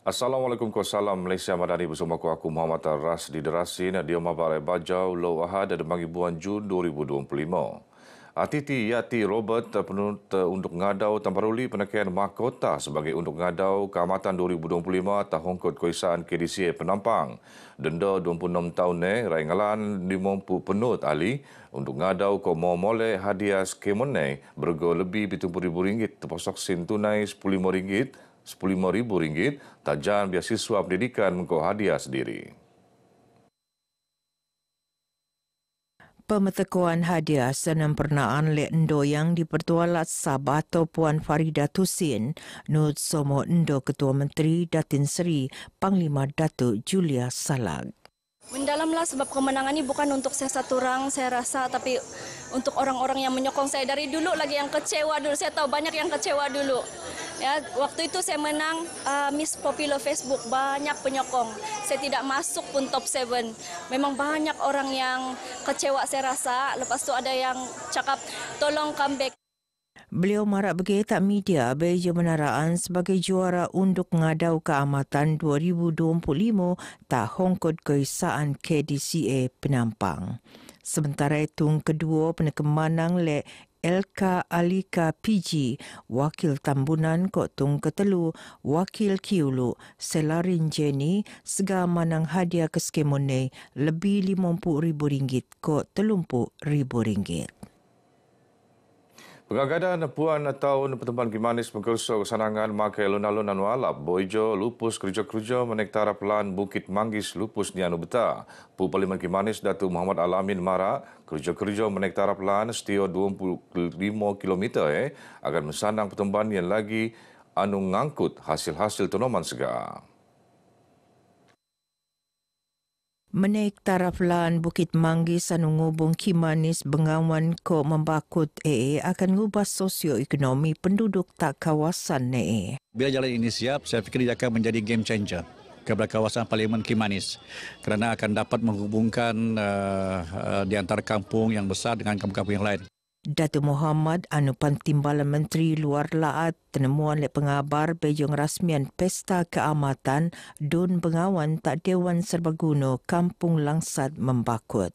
Assalamualaikum salam Malaysia Madani bersama aku Muhammad Ras di Derasin di Omabare Bajau Lo Ahad dan bagi bulan Jun 2025. Atiti Yati Robert penut untuk ngadau Tamparuli penakian mahkota sebagai untuk ngadau keamatan 2025 tahun kod kuisaan KDCA Penampang. Denda 26 tahun Raingalan 50 penut Ali untuk ngadau ko molek hadiah skemone bergo lebih RM70,000 terpasok sin tunai RM15,000 RM15,000 tajan beasiswa pendidikan mengko hadiah sendiri. Pemetekuan hadiah senempurnaan Lek Endo yang dipertualat Sabah atau Puan Farida Tusin, Nut Somo Endo Ketua Menteri Datin Seri Panglima Datuk Julia Salag. Mendalamlah sebab kemenangan ini bukan untuk saya satu orang, saya rasa, tapi untuk orang-orang yang menyokong saya dari dulu lagi yang kecewa dulu. Saya tahu banyak yang kecewa dulu. Ya, waktu itu saya menang Miss Popular Facebook, banyak penyokong. Saya tidak masuk pun top 7. Memang banyak orang yang kecewa saya rasa. Lepas tu ada yang cakap tolong comeback. Beliau marak bergetak media beja benaraan sebagai juara untuk ngadau keamatan 2025 tahun kod kuisaan KDCA Penampang. Sementara itu kedua penekemanang le Elka Alika PG, Wakil Tambunan Kok Tung Ketelu, Wakil Kiulu, Selarin Jenny, sega manang hadiah ke skemone lebih RM50,000 kok RM30,000. Pengagadan puan atau pertemuan Gimanis mengkursor kesanangan makai luna-luna nualap Boijo lupus kerja-kerja menektara pelan Bukit Manggis lupus Nianu Beta. Pu Parlimen Gimanis Datuk Muhammad Alamin Mara kerja-kerja menektara pelan setio 25 km agar mensanang pertemuan yang lagi anu ngangkut hasil-hasil tanaman segar. Menaik taraf lan Bukit Manggis anu ngubung Kimanis Bengawan ko membakut akan ngubah sosioekonomi penduduk tak kawasan Bila jalan ini siap, saya fikir dia akan menjadi game changer kepada kawasan Parlimen Kimanis kerana akan dapat menghubungkan di antara kampung yang besar dengan kampung-kampung yang lain. Datuk Muhammad anu Pantimbalan Menteri Luar Laat tenemuan le pengabar bejong rasmian Pesta Keamatan Dun Bengawan tak Dewan Serbaguna Kampung Langsat membakut.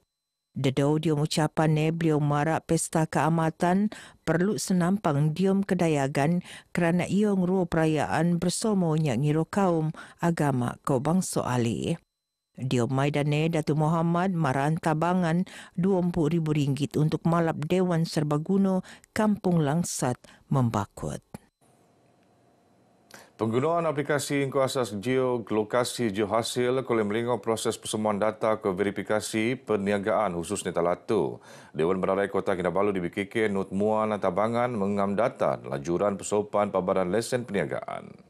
Dedau dia ucapan beliau marak Pesta Keamatan perlu senampang diom kedayagan kerana ia nguru perayaan bersama nyak ngiro kaum agama kau bangsa alih. Dia Maidane Datuk Muhammad maraan tabangan RM20,000 untuk malap Dewan Serbaguna Kampung Langsat membakut. Penggunaan aplikasi Inkuasas Geolokasi Geohasil boleh melingkup proses persembuhan data ke verifikasi perniagaan khususnya Talatu. Dewan Berarai Kota Kinabalu di BKK Nut Muan Tabangan mengam data lajuran persoapan pabaran lesen perniagaan.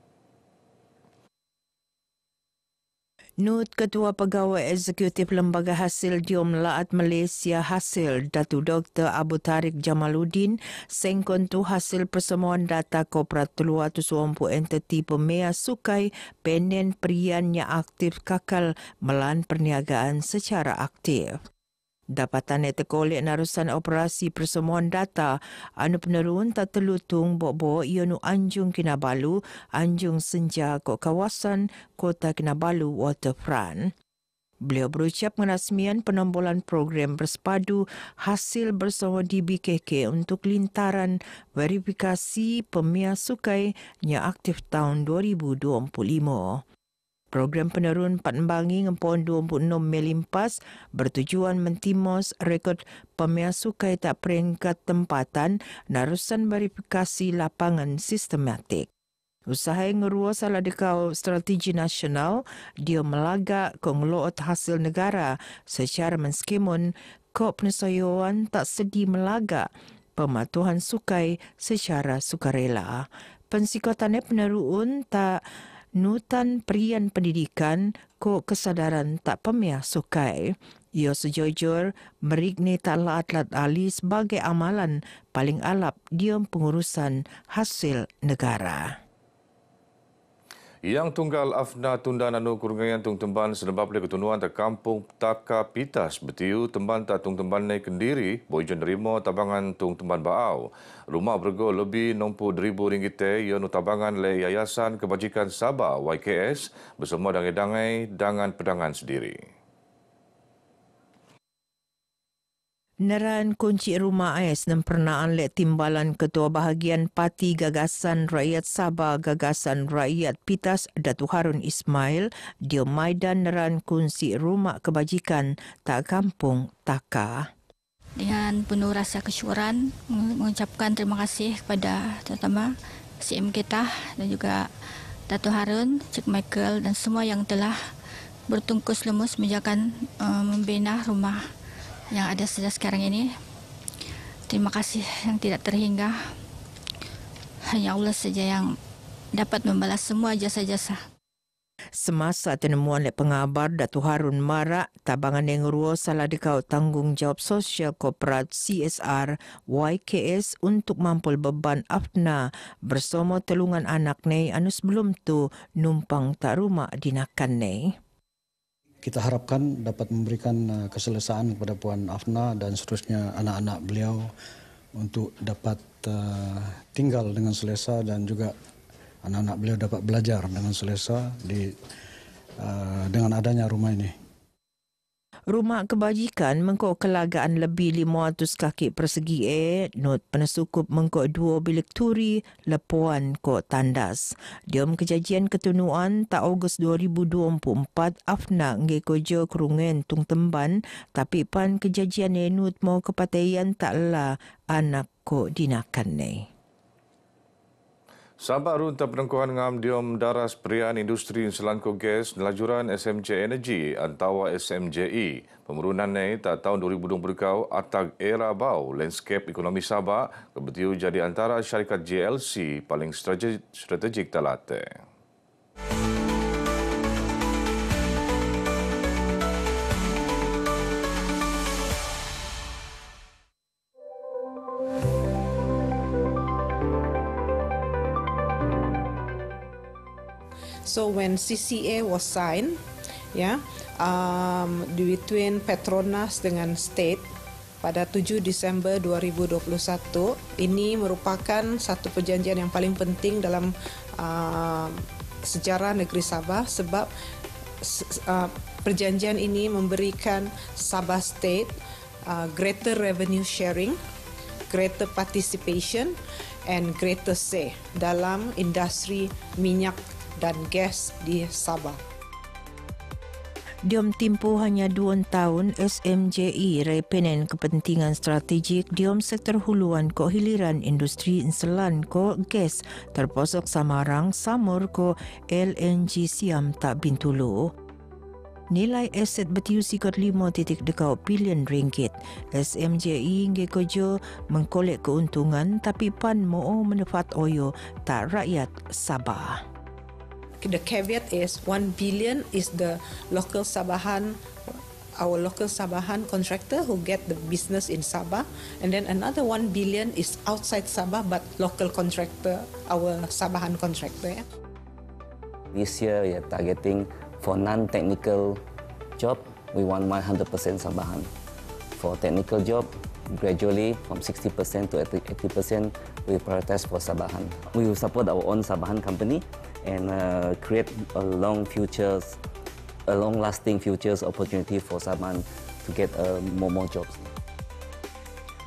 Nut Ketua Pegawai Eksekutif Lembaga Hasil Diom Laat Malaysia Hasil Datuk Dr. Abu Tariq Jamaluddin sengkon tu hasil persemuan data korporat telua tu suampu entiti pemea sukai penen periannya aktif kakal melan perniagaan secara aktif. Dapatan etekolek narusan operasi persemuan data anu penerun tak telutung bo ianu Anjung Kinabalu, Anjung Senja kok kawasan Kota Kinabalu Waterfront. Beliau berucap mengrasmian penombolan program bersepadu hasil bersama DBKK untuk lintaran verifikasi pemia sukai yang aktif tahun 2025. Program penerun Patmbangi ngempon 26 melimpas bertujuan mentimos rekod pemia sukai tak peringkat tempatan narusan verifikasi lapangan sistematik. Usaha ngerua salah dekau strategi nasional, dia melagak kongeloot hasil negara secara menskimun kok penyesuaian tak sedi melagak pematuhan sukai secara sukarela. Pensikotannya penerun tak nutan perian pendidikan ko kesadaran tak pemia sukai. Ia sejujur merikni tak laat-laat ali sebagai amalan paling alap diam pengurusan hasil negara. Yang tunggal Afna tunda nanu kurungan tung temban sebab le ketunuan tak kampung taka pitas betiu temban tak tung temban nei Kendiri boijon nerimo tabangan tung temban baau. Rumah bergo lebih RM60,000 ia nu tabangan le Yayasan Kebajikan Sabah YKS bersama dangai-dangai dengan pedangan sendiri. Neran kunci rumah AIS dan pernaan le timbalan Ketua Bahagian Parti Gagasan Rakyat Sabah Gagasan Rakyat Pitas Datuk Harun Ismail di Maidan neran kunci rumah kebajikan tak kampung Taka. Dengan penuh rasa kesyukuran mengucapkan terima kasih kepada terutama CM kita dan juga Datuk Harun, Cik Michael dan semua yang telah bertungkus lumus menjaga membina rumah yang ada sejak sekarang ini. Terima kasih yang tidak terhingga. Hanya Allah saja yang dapat membalas semua jasa-jasa. Semasa tenemuan le pengabar Datuk Harun marak tabangan yang ruo salah dekau tanggungjawab sosial korporat CSR YKS untuk mampul beban Afna bersama telungan anak nei anu sebelum tu numpang tak rumah dinakan nei. Kita harapkan dapat memberikan keselesaan kepada Puan Afna dan seterusnya anak-anak beliau untuk dapat tinggal dengan selesa dan juga anak-anak beliau dapat belajar dengan selesa dengan adanya rumah ini. Rumah kebajikan mengko kelagaan lebih 500 kaki persegi not penesukup mengko 2 bilik turi lepuan ko tandas. Diam kejadian ketunuan tak Ogos 2024 Afna ngekojo kerungen tung temban tapi pan kejadian enut mau kepataian taklah anak ko dinakan nei. Sabah runta penengkuhan ngam diom daras perian industri selangko gas nelajuran SMJ Energy antawa SMJE. Pemerunan ni tak tahun 2020 kau atag era bau landscape ekonomi Sabah kebetul jadi antara syarikat JLC paling strategik talate. So when CCA was signed, between Petronas dengan State pada 7 Disember 2021, ini merupakan satu perjanjian yang paling penting dalam sejarah negeri Sabah sebab perjanjian ini memberikan Sabah State greater revenue sharing, greater participation and greater say dalam industri minyak dan gas di Sabah. Diom tempoh hanya 2 tahun, SMJE repenen kepentingan strategik diom sektor huluan ko hiliran industri inselan ko gas terposok Samarang samur ko LNG Siam tak Bintulu. Nilai aset betiu sikot 5.2 bilion ringgit. SMJE ngekojo mengkolek keuntungan tapi pan mo mendapat oyo tak rakyat Sabah. The caveat is 1 billion is the local Sabahan, our local Sabahan contractor who get the business in Sabah, and then another 1 billion is outside Sabah but local contractor, our Sabahan contractor. This year we are targeting for non-technical job, we want 100% Sabahan. For technical job, gradually from 60% to 80%, we prioritize for Sabahan. We will support our own Sabahan company and create a long-lasting futures opportunity for Sabahan to get more jobs.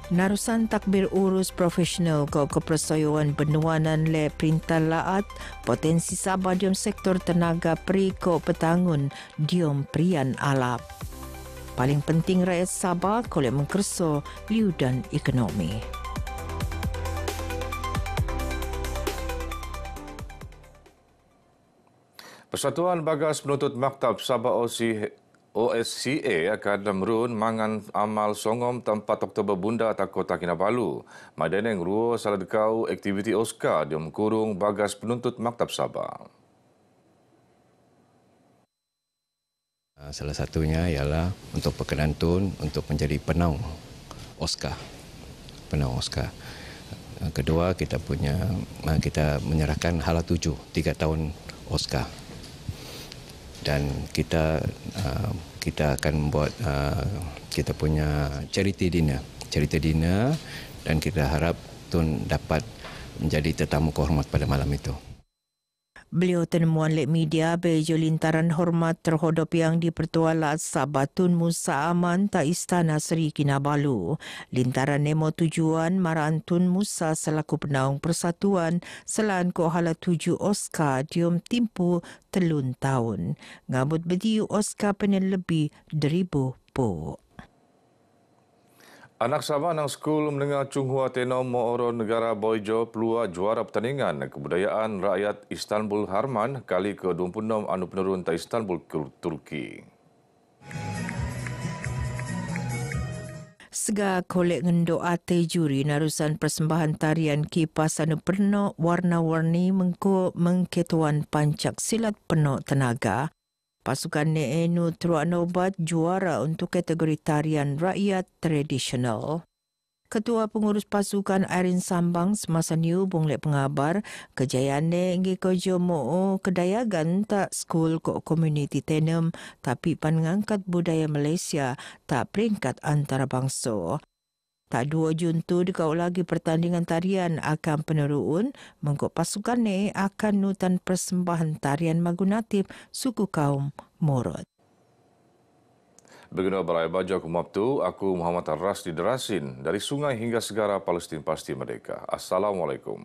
Narusan takbir urus profesional ko kepersoalan benuanan le perintah laat potensi Sabah diom sektor tenaga pri ko petangun diom prian alap. Paling penting rakyat Sabah kolek mengkerso liudan ekonomi. Persatuan Bagas Penuntut Maktab Sabah OSCA akan merun mangan amal songom 4 Oktober Bunda tak Kota Kinabalu. Madeneng ruo salah dekau aktiviti Oscar di kurung Bagas Penuntut Maktab Sabah. Salah satunya ialah untuk perkenan tun untuk menjadi penaung Oscar. Kedua kita menyerahkan hala 7 3 tahun Oscar. Dan kita akan membuat kita punya charity dinner dan kita harap Tun dapat menjadi tetamu kehormat pada malam itu. Beliau temuan lek media bejo lintaran hormat terhadap yang dipertua Sabah Tun Musa Aman ta Istana Seri Kinabalu. Lintaran nemo tujuan maraan Tun Musa selaku penaung persatuan selain ko hala 7 Oscar diom timpu 3 tahun. Ngabut bediu Oscar penen lebih 1000 po. Anak Sabah nang skul menengah Chung Hua Tenom Mooro Negara Boijo peluang juara pertandingan kebudayaan rakyat Istanbul Harman kali ke-26 anu penurun ta Istanbul Turki. Sega kolek ngendok ate juri narusan persembahan tarian kipas anu penuh warna-warni mengketuan pancak silat penuh tenaga. Pasukan Neenu Teruanobat juara untuk kategori tarian rakyat tradisional. Ketua Pengurus Pasukan Irene Sambang semasa niu bonglek pengabar kejayaan inggi kojo mo kedayagan tak skul ko community tenem tapi pangangkat budaya Malaysia tak peringkat antarabangsa. Tak 2 Jun tu dikau lagi pertandingan tarian akan peneruun mengkok pasukan ni akan nutan persembahan tarian Magunatif suku kaum Morot. Begini berai baju aku mabtu, aku Muhammad Ras di Derasin dari sungai hingga segara Palestin pasti merdeka. Assalamualaikum.